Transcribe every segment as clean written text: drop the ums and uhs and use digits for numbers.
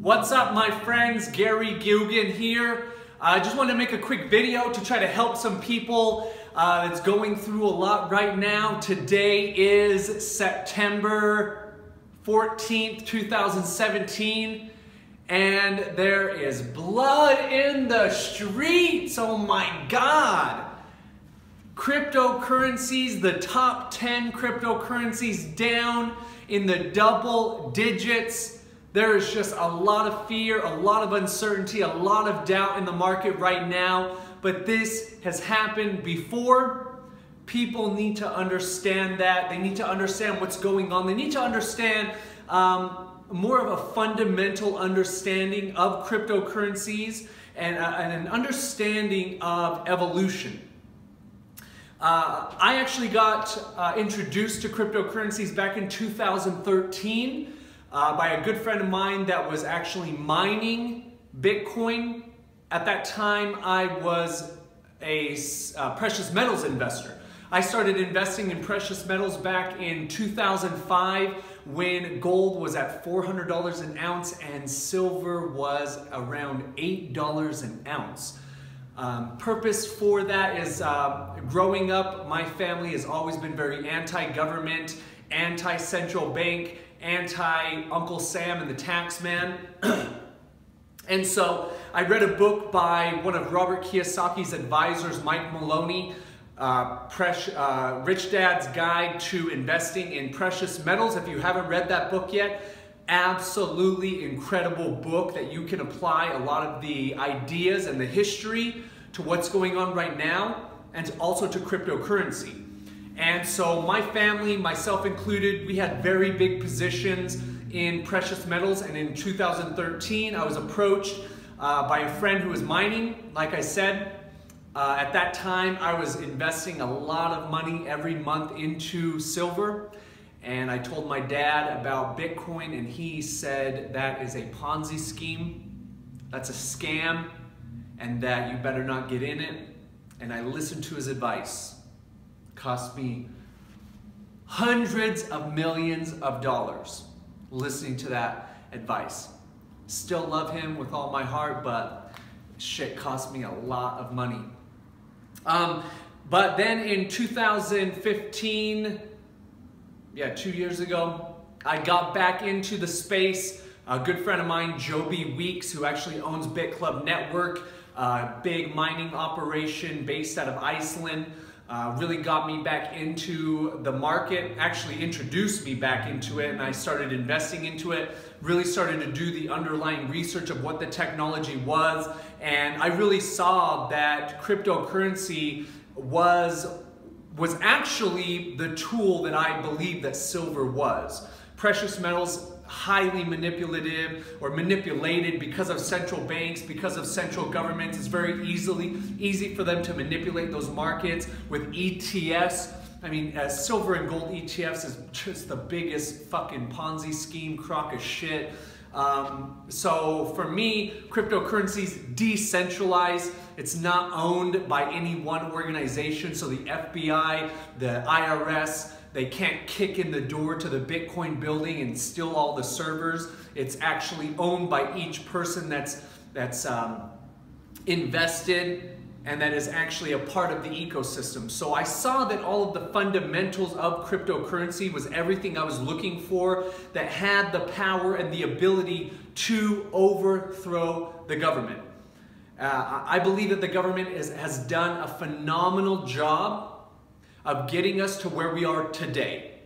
What's up, my friends? Gary Gilgan here. I just wanted to make a quick video to try to help some people that's going through a lot right now. Today is September 14th, 2017, and there is blood in the streets. Oh my God. Cryptocurrencies, the top 10 cryptocurrencies down in the double digits. There is just a lot of fear, a lot of uncertainty, a lot of doubt in the market right now. But this has happened before. People need to understand that. They need to understand what's going on. They need to understand more of a fundamental understanding of cryptocurrencies and an understanding of evolution. I actually got introduced to cryptocurrencies back in 2013 by a good friend of mine that was actually mining Bitcoin. At that time, I was a precious metals investor. I started investing in precious metals back in 2005 when gold was at $400 an ounce and silver was around $8 an ounce. Purpose for that is growing up, my family has always been very anti-government, anti-central bank, anti-Uncle Sam and the tax man. And so I read a book by one of Robert Kiyosaki's advisors, Mike Maloney, Rich Dad's Guide to Investing in Precious Metals. If you haven't read that book yet, absolutely incredible book that you can apply a lot of the ideas and the history to what's going on right now and also to cryptocurrency. And so my family, myself included, we had very big positions in precious metals, and in 2013 I was approached by a friend who was mining. Like I said, at that time I was investing a lot of money every month into silver, and I told my dad about Bitcoin and he said that is a Ponzi scheme, that's a scam, and that you better not get in it. And I listened to his advice. Cost me hundreds of millions of dollars listening to that advice. Still love him with all my heart, but shit cost me a lot of money. But then in 2015, 2 years ago, I got back into the space. A good friend of mine, Joby Weeks, who actually owns BitClub Network, a big mining operation based out of Iceland, really got me back into the market, actually introduced me back into it, and I started investing into it, really started to do the underlying research of what the technology was, and I really saw that cryptocurrency was actually the tool that I believed that silver was. Precious metals, highly manipulative or manipulated because of central banks, because of central governments. It's very easy for them to manipulate those markets with ETFs. I mean, silver and gold ETFs is just the biggest fucking Ponzi scheme crock of shit. So for me, cryptocurrencies decentralized. It's not owned by any one organization. So the FBI, the IRS, they can't kick in the door to the Bitcoin building and steal all the servers. It's actually owned by each person that's invested and that is actually a part of the ecosystem. So I saw that all of the fundamentals of cryptocurrency was everything I was looking for, that had the power and the ability to overthrow the government. I believe that the government has done a phenomenal job of getting us to where we are today.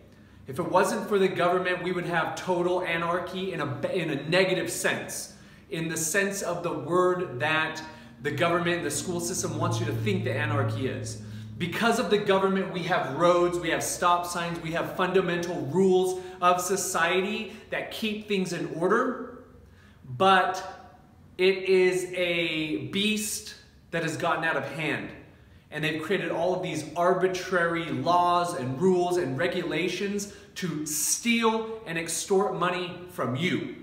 If it wasn't for the government, we would have total anarchy in a negative sense, in the sense of the word that the government, the school system wants you to think that anarchy is. Because of the government, we have roads, we have stop signs, we have fundamental rules of society that keep things in order, but it is a beast that has gotten out of hand. And they've created all of these arbitrary laws and rules and regulations to steal and extort money from you.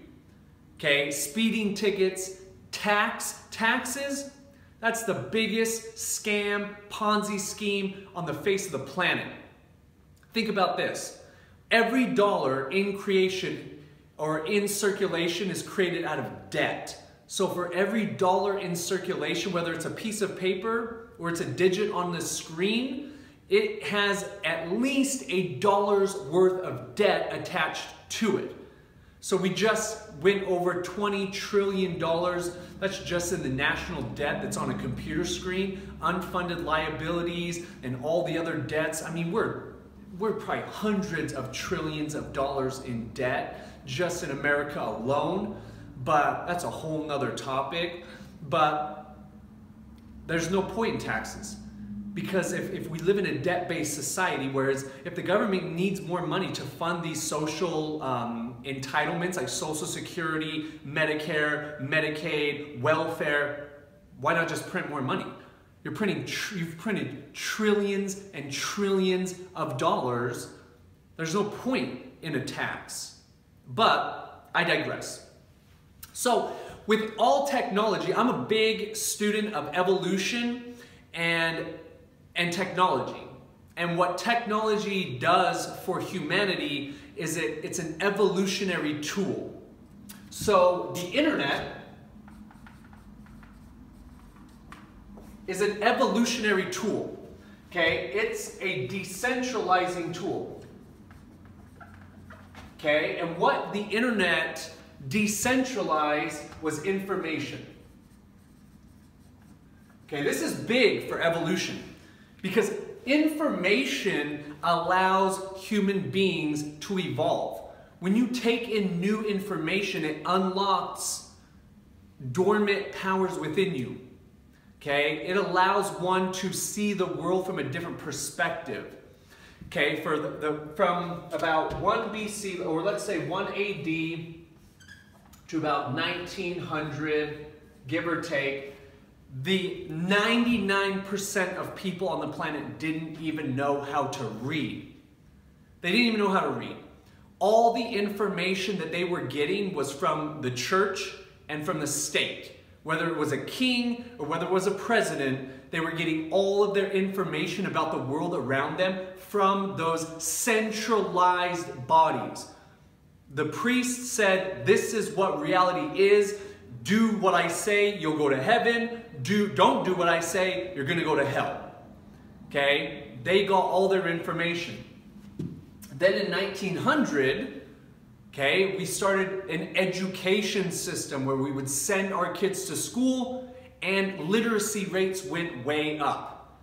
Okay, speeding tickets, taxes, that's the biggest scam, Ponzi scheme on the face of the planet. Think about this. Every dollar in creation or in circulation is created out of debt. So for every dollar in circulation, whether it's a piece of paper or it's a digit on the screen, it has at least $1's worth of debt attached to it. So we just went over $20 trillion. That's just in the national debt that's on a computer screen, unfunded liabilities, and all the other debts. I mean, we're probably hundreds of trillions of dollars in debt just in America alone, but that's a whole nother topic. But there's no point in taxes, because if we live in a debt-based society, whereas if the government needs more money to fund these social entitlements like Social Security, Medicare, Medicaid, welfare, why not just print more money? You've printed trillions and trillions of dollars. There's no point in a tax. But I digress. So with all technology, I'm a big student of evolution and technology. And what technology does for humanity is it's an evolutionary tool. So the internet is an evolutionary tool. Okay, it's a decentralizing tool. Okay, and what the internet decentralized was information. Okay, this is big for evolution because information allows human beings to evolve. When you take in new information, it unlocks dormant powers within you. Okay, it allows one to see the world from a different perspective. Okay, from about 1 BC, or let's say 1 AD to about 1900, give or take, the 99% of people on the planet didn't even know how to read. They didn't even know how to read. All the information that they were getting was from the church and from the state. Whether it was a king or whether it was a president, they were getting all of their information about the world around them from those centralized bodies. The priest said, this is what reality is. Do what I say, you'll go to heaven. Don't do what I say, you're going to go to hell. Okay? They got all their information. Then in 1900, okay, we started an education system where we would send our kids to school and literacy rates went way up.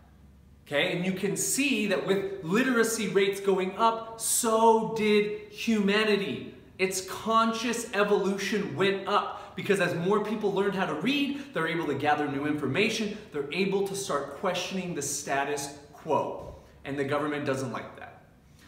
Okay, and you can see that with literacy rates going up, so did humanity. Its conscious evolution went up because as more people learned how to read, they're able to gather new information, they're able to start questioning the status quo. And the government doesn't like that.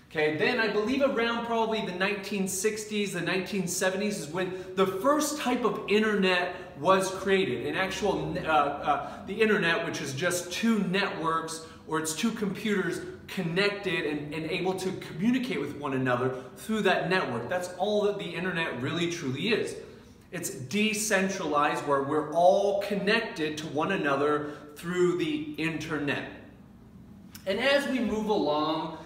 Okay, then I believe around probably the 1960s, the 1970s is when the first type of internet was created. An actual, the internet, which is just two networks or it's two computers connected and able to communicate with one another through that network. That's all that the internet really truly is. It's decentralized where we're all connected to one another through the internet. And as we move along,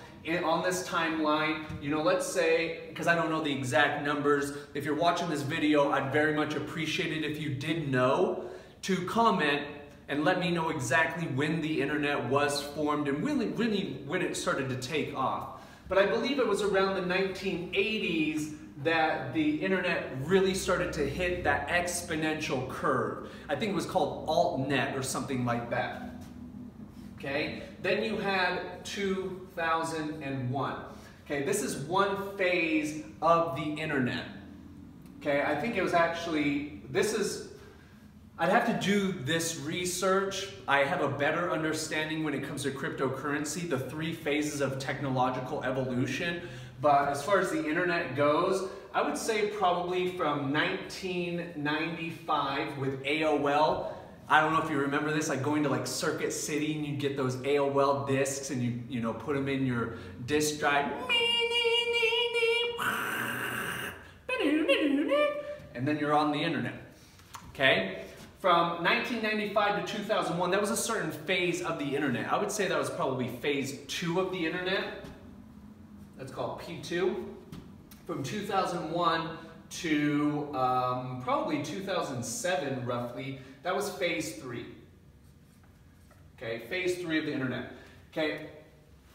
on this timeline, you know, let's say, because I don't know the exact numbers, if you're watching this video, I'd very much appreciate it if you did know, to comment and let me know exactly when the internet was formed and really when it started to take off. But I believe it was around the 1980s that the internet really started to hit that exponential curve. I think it was called AltNet or something like that. Okay, then you had 2001. Okay, this is one phase of the internet. Okay, I think it was actually, I'd have to do this research. I have a better understanding when it comes to cryptocurrency, the three phases of technological evolution. But as far as the internet goes, I would say probably from 1995 with AOL. I don't know if you remember this, like going to like Circuit City and you get those AOL discs and you know, put them in your disk drive. And then you're on the internet. Okay? From 1995 to 2001, that was a certain phase of the internet. I would say that was probably phase 2 of the internet. That's called P2. From 2001 to probably 2007 roughly. That was phase 3. Okay, phase 3 of the internet. Okay,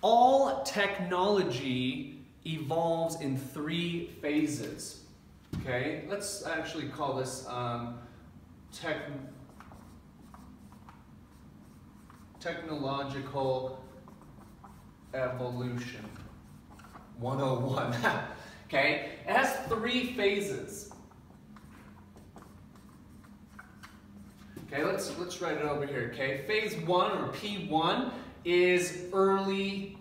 all technology evolves in 3 phases. Okay, let's actually call this technological evolution 101. Okay, it has 3 phases. Okay, let's write it over here. Okay, phase 1 or P1 is early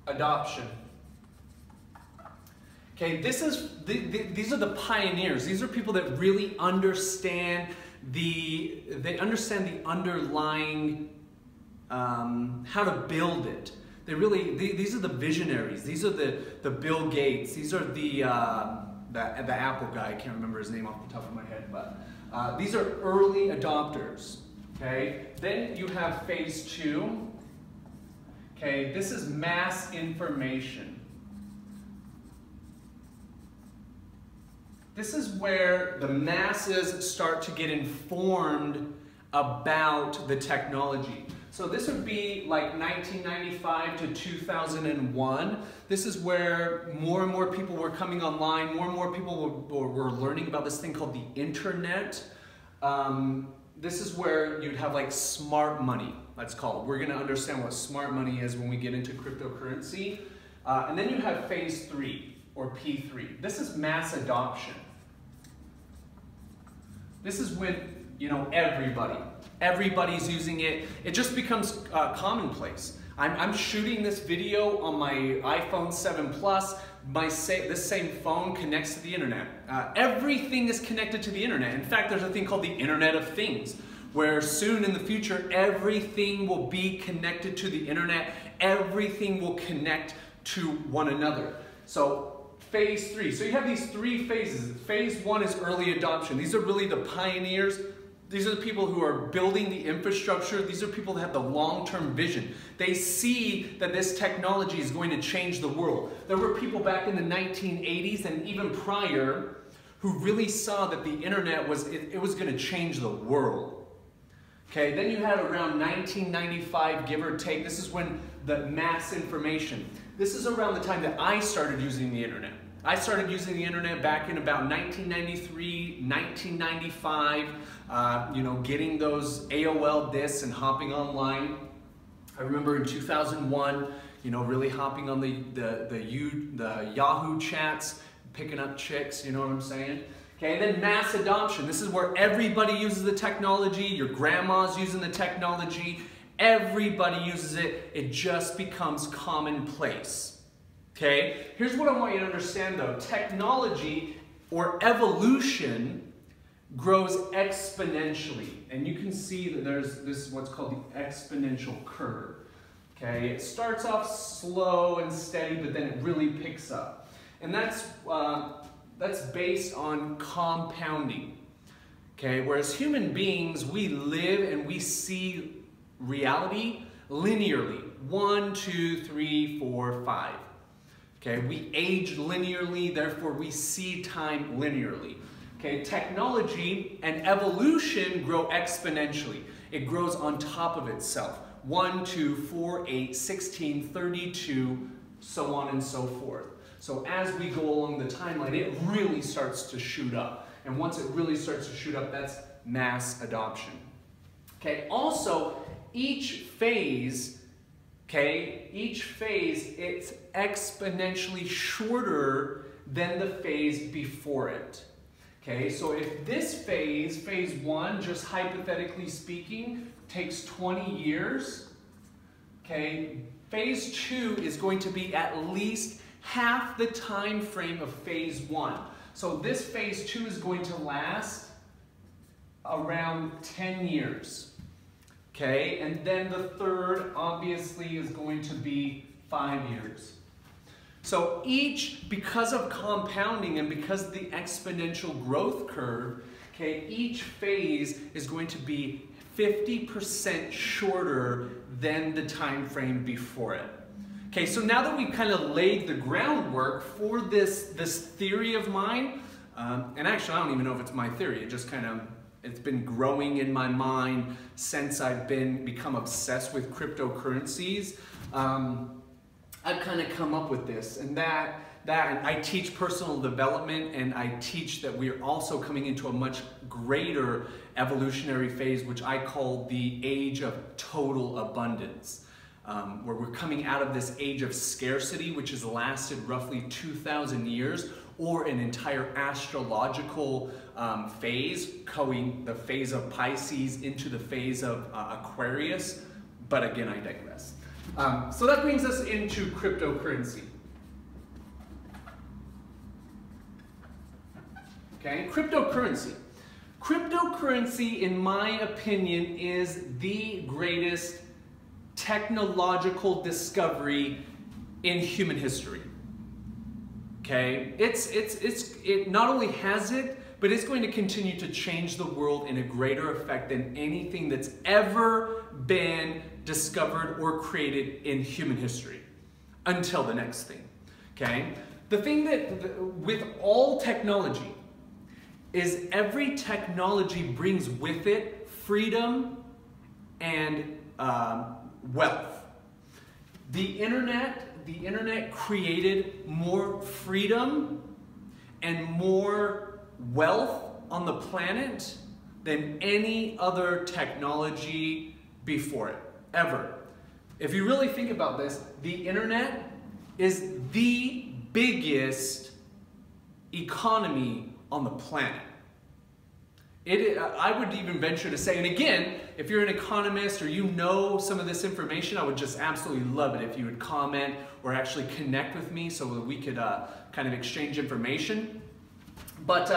adoption. Okay, these are the pioneers. These are people that really understand the underlying how to build it. These are the visionaries. These are the Bill Gates. These are the Apple guy. I can't remember his name off the top of my head, but these are early adopters. Okay, then you have phase 2. Okay, this is mass information. This is where the masses start to get informed about the technology. So this would be like 1995 to 2001. This is where more and more people were coming online, more and more people were learning about this thing called the internet. This is where you'd have like smart money, let's call it. We're gonna understand what smart money is when we get into cryptocurrency. And then you have phase 3 or P3. This is mass adoption. This is when, you know, everybody's using it. It just becomes commonplace. I'm shooting this video on my iPhone 7 Plus. This same phone connects to the internet. Everything is connected to the internet. In fact, there's a thing called the Internet of Things, where soon in the future, everything will be connected to the internet. Everything will connect to one another. So phase 3. So you have these 3 phases. Phase 1 is early adoption. These are really the pioneers. These are the people who are building the infrastructure. These are people that have the long-term vision. They see that this technology is going to change the world. There were people back in the 1980s and even prior who really saw that the internet was going to change the world. Okay, then you had around 1995, give or take. This is when the mass information. This is around the time that I started using the internet. I started using the internet back in about 1993, 1995, you know, getting those AOL discs and hopping online. I remember in 2001, you know, really hopping on the Yahoo chats, picking up chicks, you know what I'm saying? Okay, and then mass adoption. This is where everybody uses the technology. Your grandma's using the technology. Everybody uses it. It just becomes commonplace. Okay, here's what I want you to understand though. Technology or evolution grows exponentially. And you can see that this is what's called the exponential curve. Okay, it starts off slow and steady, but then it really picks up. And that's based on compounding. Okay, whereas human beings, we live and we see reality linearly. 1, 2, 3, 4, 5. Okay, we age linearly, therefore we see time linearly. Okay, technology and evolution grow exponentially. It grows on top of itself. 1, 2, 4, 8, 16, 32, so on and so forth. So as we go along the timeline, it really starts to shoot up. And once it really starts to shoot up, that's mass adoption. Okay, also, each phase, it's exponentially shorter than the phase before it. Okay, so if this phase 1, just hypothetically speaking, takes 20 years, okay, phase 2 is going to be at least half the time frame of phase 1. So this phase 2 is going to last around 10 years. Okay, and then the third obviously is going to be 5 years. So because of compounding and because of the exponential growth curve, okay, each phase is going to be 50% shorter than the time frame before it. Okay, so now that we've kind of laid the groundwork for this theory of mine, And actually, I don't even know if it's my theory. It just kind of, it's been growing in my mind since I've become obsessed with cryptocurrencies. I've kind of come up with this, and that I teach personal development, and I teach that we're also coming into a much greater evolutionary phase, which I call the age of total abundance, where we're coming out of this age of scarcity, which has lasted roughly 2,000 years, or an entire astrological phase, going the phase of Pisces into the phase of Aquarius. But again, I digress. So that brings us into cryptocurrency. Okay, cryptocurrency. Cryptocurrency, in my opinion, is the greatest technological discovery in human history. Okay, it not only has it, but it's going to continue to change the world in a greater effect than anything that's ever been discovered or created in human history until the next thing. Okay, the thing that with all technology is every technology brings with it freedom and wealth. The internet created more freedom and more wealth on the planet than any other technology before it, ever. If you really think about this, the internet is the biggest economy on the planet. I would even venture to say, and again, if you're an economist or you know some of this information, I would just absolutely love it if you would comment or actually connect with me so that we could kind of exchange information. But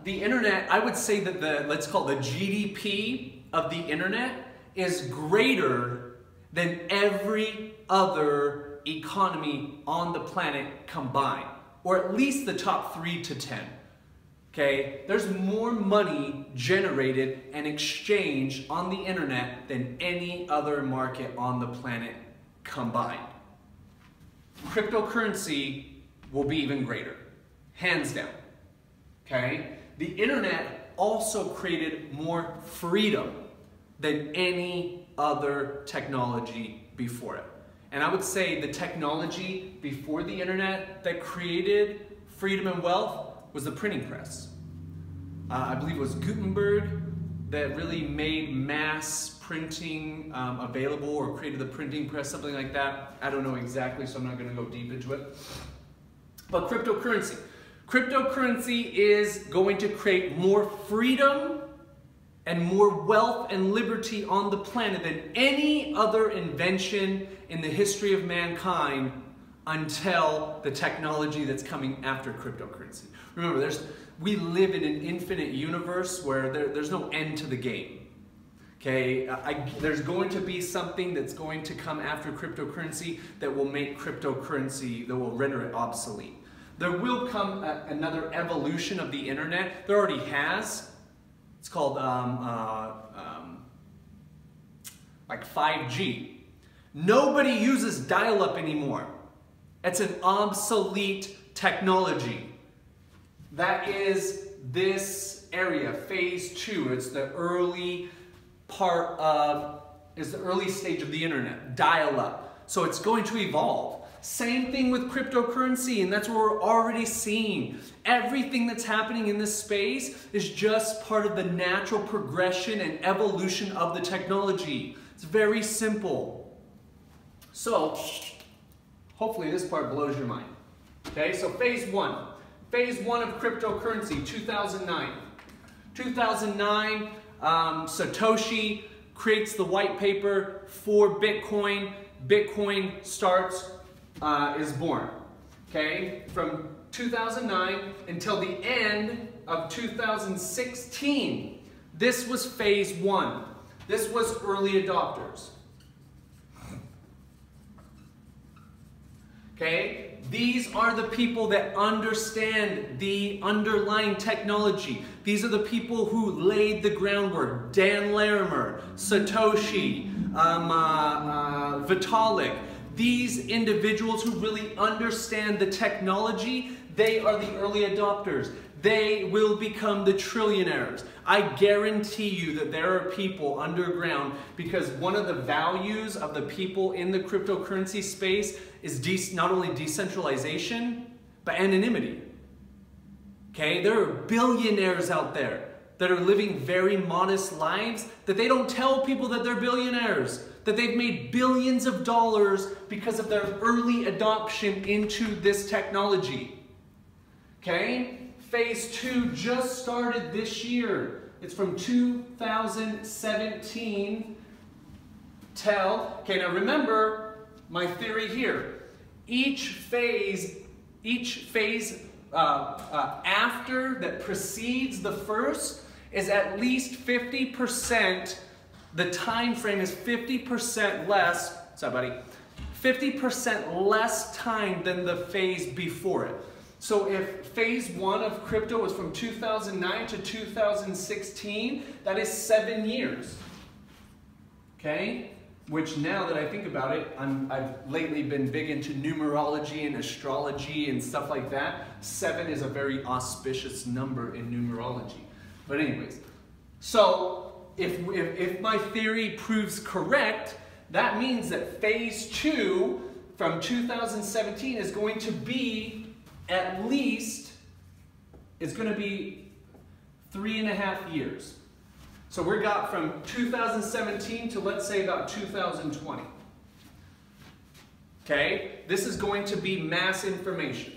the internet, I would say that let's call it the GDP of the internet is greater than every other economy on the planet combined, or at least the top 3 to 10. Okay, there's more money generated and exchanged on the internet than any other market on the planet combined. Cryptocurrency will be even greater, hands down. Okay, the internet also created more freedom than any other technology before it. And I would say the technology before the internet that created freedom and wealth was the printing press. I believe it was Gutenberg that really made mass printing available, or created the printing press, something like that. I don't know exactly, so I'm not going to go deep into it. But cryptocurrency. Cryptocurrency is going to create more freedom and more wealth and liberty on the planet than any other invention in the history of mankind until the technology that's coming after cryptocurrency. Remember, we live in an infinite universe where there's no end to the game. Okay, there's going to be something that's going to come after cryptocurrency that will make cryptocurrency, that will render it obsolete. There will come another evolution of the internet. There already has. It's called like 5G. Nobody uses dial-up anymore. It's an obsolete technology. That is this area, phase 2. It's the early stage of the internet, dial-up. So it's going to evolve. Same thing with cryptocurrency, and that's what we're already seeing. Everything that's happening in this space is just part of the natural progression and evolution of the technology. It's very simple. So, hopefully this part blows your mind. Okay, so phase 1. Phase 1 of cryptocurrency, 2009. 2009, Satoshi creates the white paper for Bitcoin. Bitcoin is born. Okay, from 2009 until the end of 2016. This was phase 1. This was early adopters. Okay, these are the people that understand the underlying technology. These are the people who laid the groundwork. Dan Larimer, Satoshi, Vitalik. These individuals who really understand the technology, they are the early adopters. they will become the trillionaires. I guarantee you that there are people underground, because one of the values of the people in the cryptocurrency space is not only decentralization, but anonymity. Okay, there are billionaires out there that are living very modest lives, that they don't tell people that they're billionaires, that they've made billions of dollars because of their early adoption into this technology. Okay? Phase 2 just started this year. It's from 2017 okay, now remember my theory here. Each phase after that precedes the first is at least 50%, the time frame is 50% less, what's up, buddy? 50% less time than the phase before it. So if phase 1 of crypto was from 2009 to 2016, that is 7 years. Okay? Which, now that I think about it, I've lately been big into numerology and astrology and stuff like that. 7 is a very auspicious number in numerology. But anyways, so if my theory proves correct, that means that phase 2 from 2017 is going to be at least, it's going to be 3.5 years. So we got from 2017 to, let's say, about 2020. Okay? This is going to be mass information.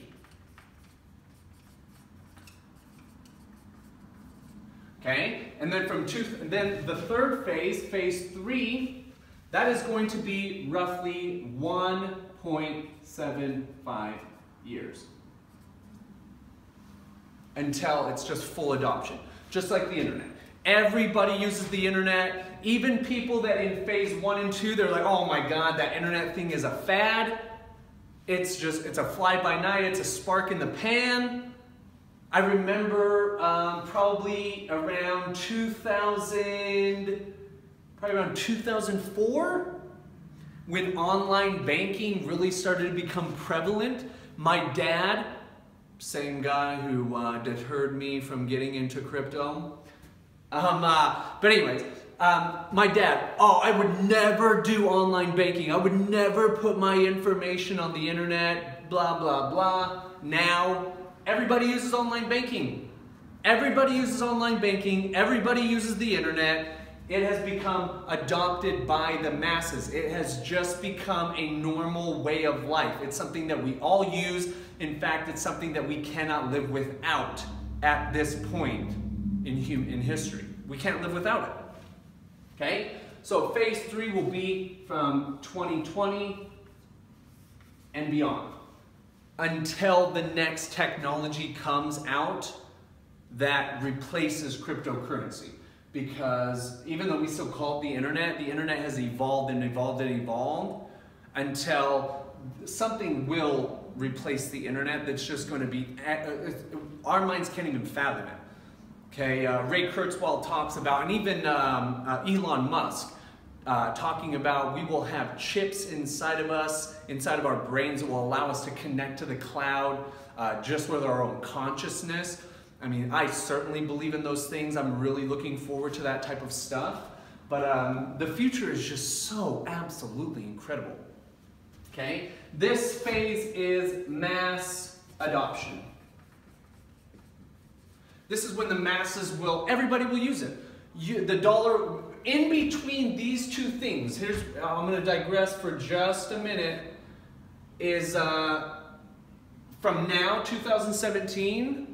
Okay? And then then the third phase, phase 3, that is going to be roughly 1.75 years. Until it's just full adoption. Just like the internet. Everybody uses the internet. Even people that in phase 1 and 2, they're like, oh my God, that internet thing is a fad. It's a fly-by-night, it's a spark in the pan. I remember probably around 2004, when online banking really started to become prevalent. My dad, same guy who deterred me from getting into crypto. But anyways, my dad, I would never do online banking. I would never put my information on the internet, blah, blah, blah. Now, everybody uses online banking. Everybody uses online banking. Everybody uses the internet. It has become adopted by the masses. It has just become a normal way of life. It's something that we all use. In fact, it's something that we cannot live without at this point in history. We can't live without it. Okay? So phase 3 will be from 2020 and beyond, until the next technology comes out that replaces cryptocurrency. Because even though we still call it the internet has evolved and evolved and evolved until something will replace the internet that's just going to be, our minds can't even fathom it. Okay, Ray Kurzweil talks about, and even Elon Musk, talking about we will have chips inside of us, inside of our brains, that will allow us to connect to the cloud just with our own consciousness. I mean, I certainly believe in those things. I'm really looking forward to that type of stuff. But the future is just so absolutely incredible. Okay? This phase is mass adoption. This is when the masses everybody will use it. The dollar, in between these two things, I'm going to digress for just a minute, is from now, 2017,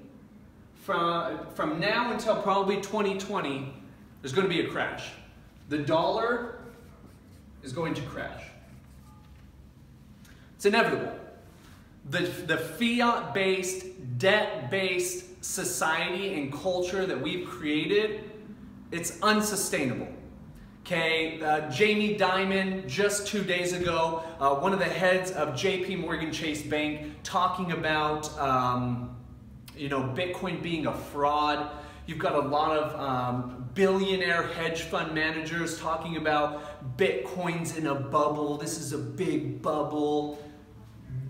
from now until probably 2020, there's going to be a crash. The dollar is going to crash. It's inevitable. The fiat-based, debt-based society and culture that we've created, it's unsustainable. Okay, Jamie Dimon, just 2 days ago, one of the heads of JP Morgan Chase Bank, talking about Bitcoin being a fraud. You've got a lot of billionaire hedge fund managers talking about Bitcoin's in a bubble. This is a big bubble.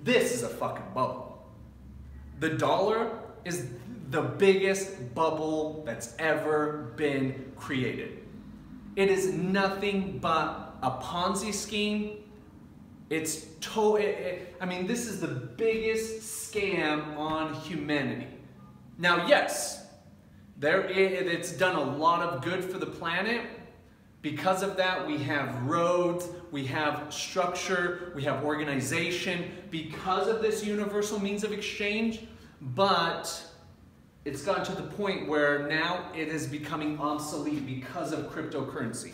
This is a fucking bubble. The dollar is the biggest bubble that's ever been created. It is nothing but a Ponzi scheme. I mean, this is the biggest scam on humanity. Now, yes, it's done a lot of good for the planet. Because of that, we have roads, we have structure, we have organization because of this universal means of exchange, but it's gotten to the point where now it is becoming obsolete because of cryptocurrency.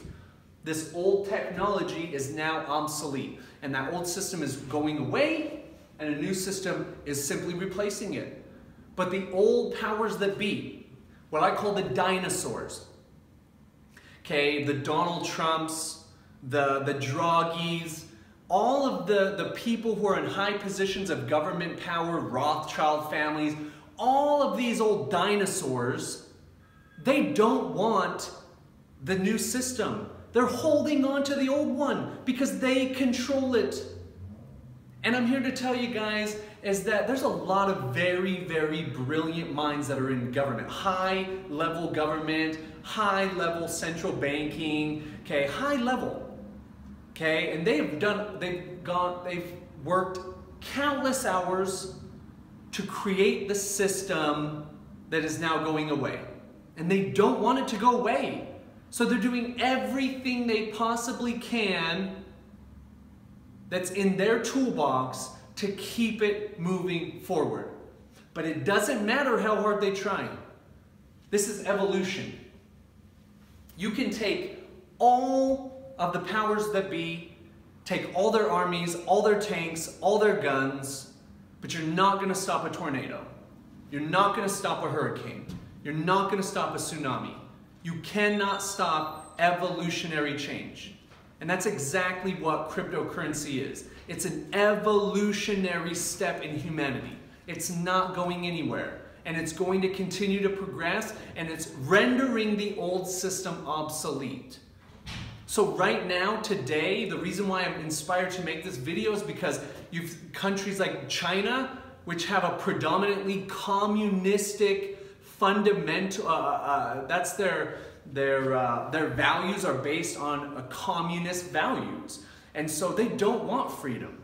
This old technology is now obsolete, and that old system is going away, and a new system is simply replacing it. But the old powers that be, what I call the dinosaurs, okay, the Donald Trumps, the Draghis, all of the people who are in high positions of government power, Rothschild families, all of these old dinosaurs, they don't want the new system. They're holding on to the old one because they control it. And I'm here to tell you guys is that there's a lot of very, very brilliant minds that are in government. High-level government, high-level central banking, okay, high level. Okay, and they've worked countless hours to create the system that is now going away. And they don't want it to go away. So they're doing everything they possibly can that's in their toolbox to keep it moving forward. But it doesn't matter how hard they try. This is evolution. You can take all of the powers that be, take all their armies, all their tanks, all their guns, but you're not going to stop a tornado. You're not going to stop a hurricane. You're not going to stop a tsunami. You cannot stop evolutionary change. And that's exactly what cryptocurrency is. It's an evolutionary step in humanity. It's not going anywhere. And it's going to continue to progress, and it's rendering the old system obsolete. So right now, today, the reason why I'm inspired to make this video is because you've countries like China, which have a predominantly communistic fundamental, that's their values are based on communist values. And so they don't want freedom.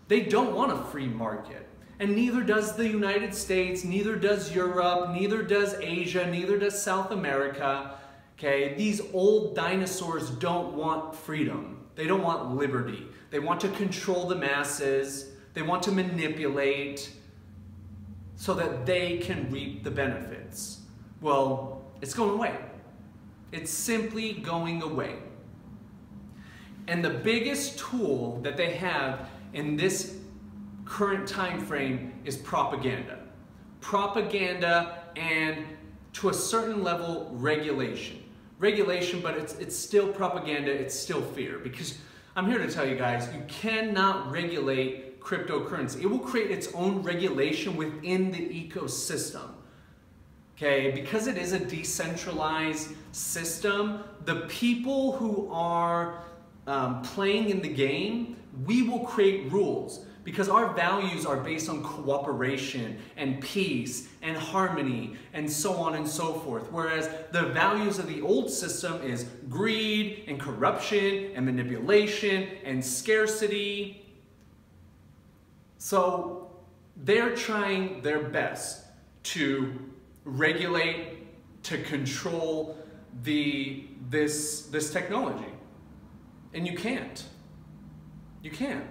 They don't want a free market. And neither does the United States, neither does Europe, neither does Asia, neither does South America. Okay, these old dinosaurs don't want freedom. They don't want liberty. They want to control the masses. They want to manipulate so that they can reap the benefits. Well, it's going away. It's simply going away. And the biggest tool that they have in this current time frame is propaganda. Propaganda and, to a certain level, regulation. Regulation, but it's still propaganda, it's still fear. Because I'm here to tell you guys, you cannot regulate cryptocurrency. It will create its own regulation within the ecosystem. Okay, because it is a decentralized system, the people who are playing in the game, we will create rules because our values are based on cooperation and peace and harmony and so on and so forth. Whereas the values of the old system is greed and corruption and manipulation and scarcity. So they're trying their best to regulate, to control this technology. And you can't. You can't.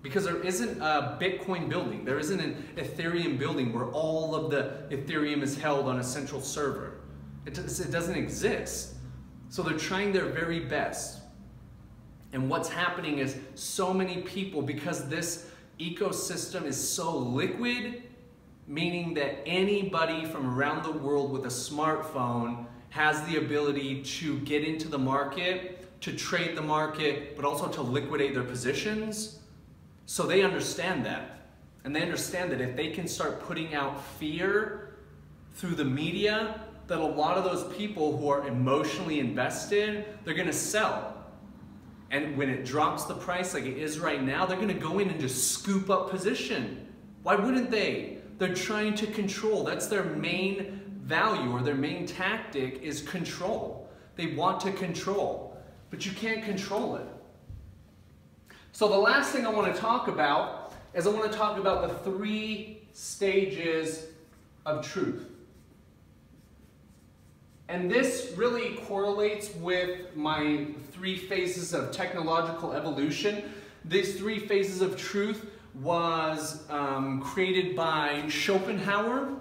Because there isn't a Bitcoin building. There isn't an Ethereum building where all of the Ethereum is held on a central server. It doesn't exist. So they're trying their very best. And what's happening is so many people, because this ecosystem is so liquid, meaning that anybody from around the world with a smartphone has the ability to get into the market, to trade the market, but also to liquidate their positions. So they understand that. And they understand that if they can start putting out fear through the media, that a lot of those people who are emotionally invested, they're going to sell. And when it drops the price like it is right now, they're going to go in and just scoop up position. Why wouldn't they? They're trying to control. That's their main value, or their main tactic is control. They want to control, but you can't control it. So the last thing I want to talk about is I want to talk about the 3 stages of truth. And this really correlates with my 3 phases of technological evolution. These 3 phases of truth was created by Schopenhauer,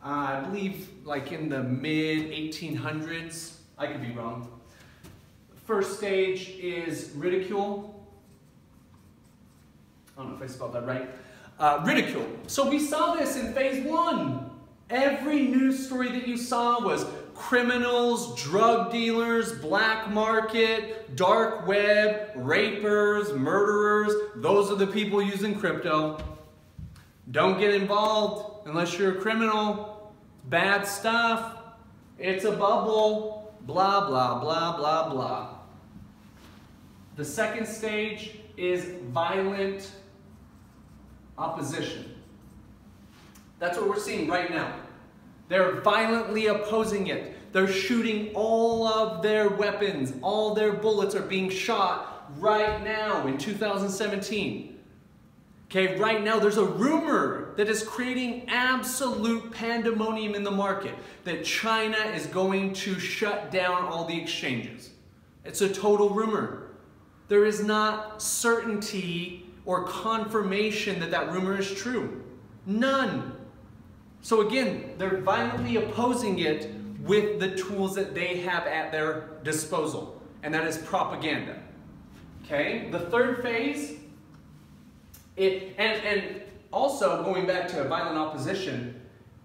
I believe like in the mid-1800s. I could be wrong. First stage is ridicule. I don't know if I spelled that right. Ridicule. So we saw this in phase 1. Every news story that you saw was criminals, drug dealers, black market, dark web, rapers, murderers. Those are the people using crypto. Don't get involved unless you're a criminal. Bad stuff. It's a bubble. Blah, blah, blah, blah, blah. The second stage is violent opposition. That's what we're seeing right now. They're violently opposing it. They're shooting all of their weapons. All their bullets are being shot right now in 2017. Okay, right now there's a rumor that is creating absolute pandemonium in the market that China is going to shut down all the exchanges. It's a total rumor. There is not certainty or confirmation that that rumor is true. None. So again, they're violently opposing it with the tools that they have at their disposal, and that is propaganda. Okay, the third phase, and also going back to violent opposition,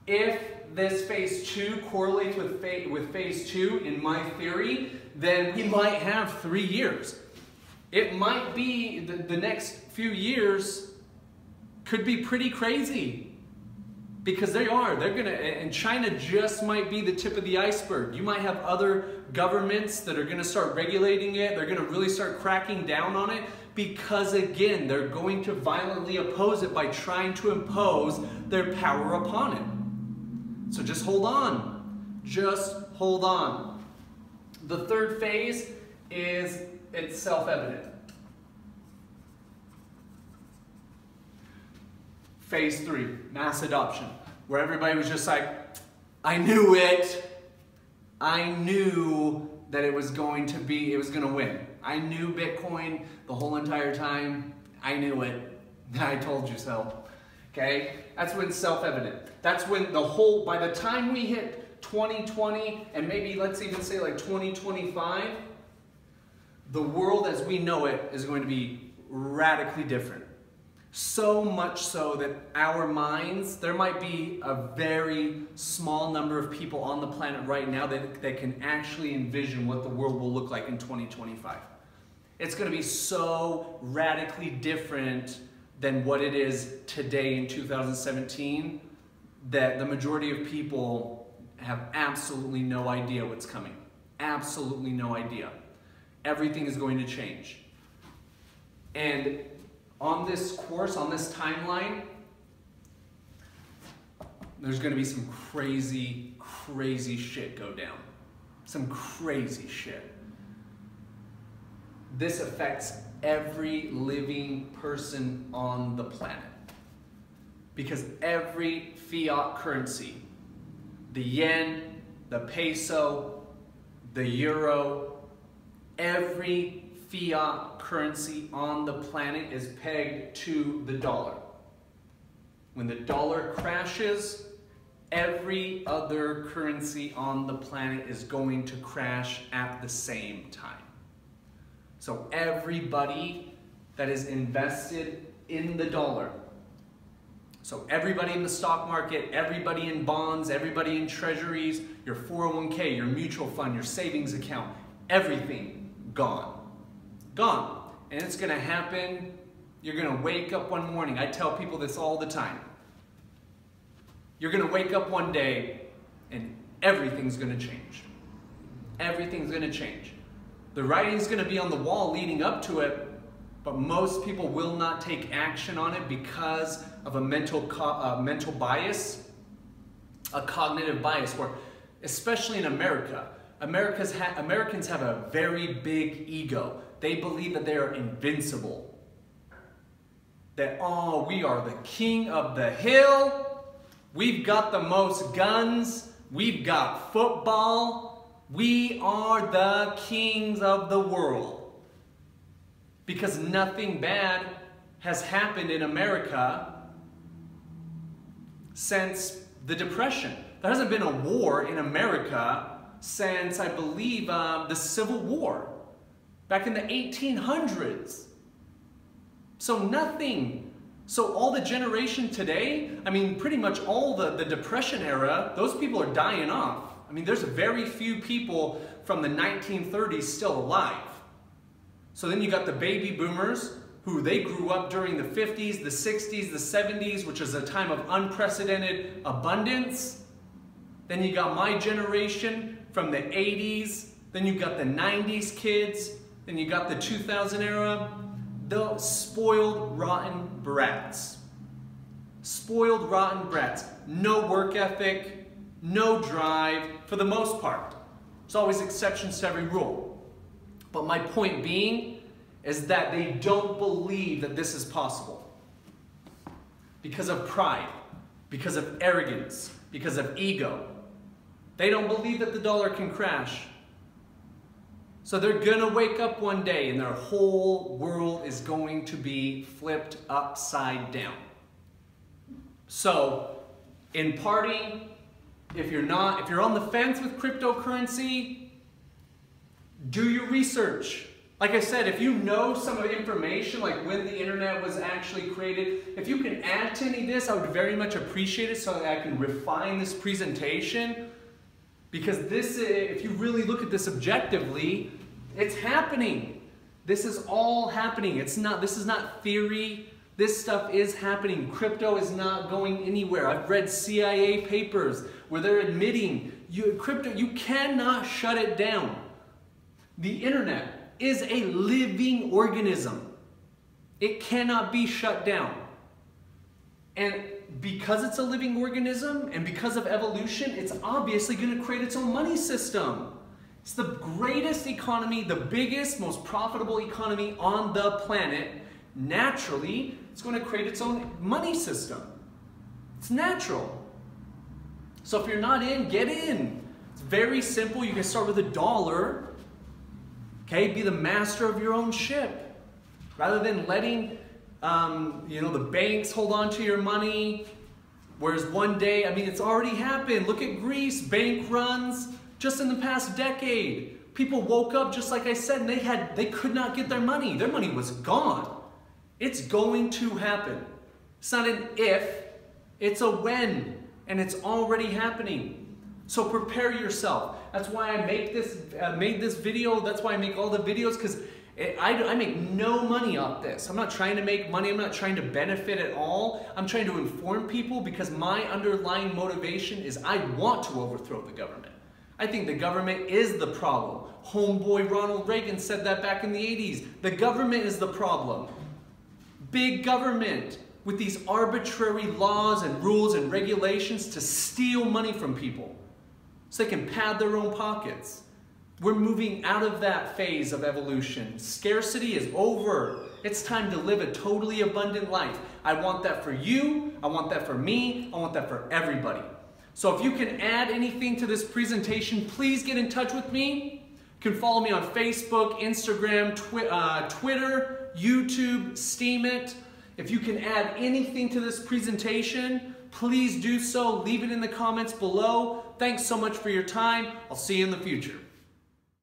if this phase 2 correlates with phase 2, in my theory, then we might have 3 years. It might be the next few years could be pretty crazy. Because they're gonna, and China just might be the tip of the iceberg. You might have other governments that are gonna start regulating it. They're gonna really start cracking down on it because, again, they're going to violently oppose it by trying to impose their power upon it. So just hold on. Just hold on. The third phase is, it's self-evident. Phase 3, mass adoption, where everybody was just like, I knew it. I knew that it was going to win. I knew Bitcoin the whole entire time. I knew it. I told you so. Okay? That's when self-evident. That's when by the time we hit 2020, and maybe let's even say like 2025, the world as we know it is going to be radically different. So much so that our minds, there might be a very small number of people on the planet right now that can actually envision what the world will look like in 2025. It's going to be so radically different than what it is today in 2017 that the majority of people have absolutely no idea what's coming. Absolutely no idea. Everything is going to change. And on this course, on this timeline, there's going to be some crazy, crazy shit go down. Some crazy shit. This affects every living person on the planet. Because every fiat currency, the yen, the peso, the euro, every fiat currency on the planet is pegged to the dollar. When the dollar crashes, every other currency on the planet is going to crash at the same time. So everybody that is invested in the dollar, so everybody in the stock market, everybody in bonds, everybody in treasuries, your 401k, your mutual fund, your savings account, everything gone. Gone. And it's going to happen. You're going to wake up one morning. I tell people this all the time. You're going to wake up one day and everything's going to change. Everything's going to change. The writing's going to be on the wall leading up to it, but most people will not take action on it because of a mental bias, a cognitive bias, where, especially in America, Americans have a very big ego. They believe that they are invincible. That, oh, we are the king of the hill. We've got the most guns. We've got football. We are the kings of the world. Because nothing bad has happened in America since the Depression. There hasn't been a war in America since, I believe, the Civil War, back in the 1800s. So nothing. So all the generation today, I mean, pretty much all the Depression era, those people are dying off. I mean, there's very few people from the 1930s still alive. So then you got the baby boomers, who they grew up during the 50s, the 60s, the 70s, which is a time of unprecedented abundance. Then you got my generation from the 80s. Then you got the 90s kids. Then you got the 2000 era. The spoiled, rotten brats. Spoiled, rotten brats. No work ethic, no drive, for the most part. There's always exceptions to every rule. But my point being is that they don't believe that this is possible. Because of pride, because of arrogance, because of ego. They don't believe that the dollar can crash. So they're gonna wake up one day and their whole world is going to be flipped upside down. So, in parting, if you're on the fence with cryptocurrency, do your research. Like I said, if you know some of the information, like when the internet was actually created, if you can add to any of this, I would very much appreciate it so that I can refine this presentation. Because this, if you really look at this objectively, it's happening. This is all happening. This is not theory. This stuff is happening. Crypto is not going anywhere. I've read CIA papers where they're admitting crypto, you cannot shut it down. The internet is a living organism. It cannot be shut down. And because it's a living organism and because of evolution, it's obviously going to create its own money system. It's the greatest economy, the biggest, most profitable economy on the planet. Naturally, it's going to create its own money system. It's natural. So if you're not in, get in. It's very simple. You can start with $1. Okay, be the master of your own ship. Rather than letting the banks hold on to your money. Whereas one day, I mean, it's already happened. Look at Greece, bank runs just in the past decade. People woke up, just like I said, and they could not get their money. Their money was gone. It's going to happen. It's not an if, it's a when, and it's already happening. So prepare yourself. That's why I made this video. That's why I make all the videos, because I make no money off this. I'm not trying to make money. I'm not trying to benefit at all. I'm trying to inform people because my underlying motivation is I want to overthrow the government. I think the government is the problem. Homeboy Ronald Reagan said that back in the 80s. The government is the problem. Big government with these arbitrary laws and rules and regulations to steal money from people so they can pad their own pockets. We're moving out of that phase of evolution. Scarcity is over. It's time to live a totally abundant life. I want that for you. I want that for me. I want that for everybody. So if you can add anything to this presentation, please get in touch with me. You can follow me on Facebook, Instagram, Twitter, YouTube, Steemit. If you can add anything to this presentation, please do so. Leave it in the comments below. Thanks so much for your time. I'll see you in the future.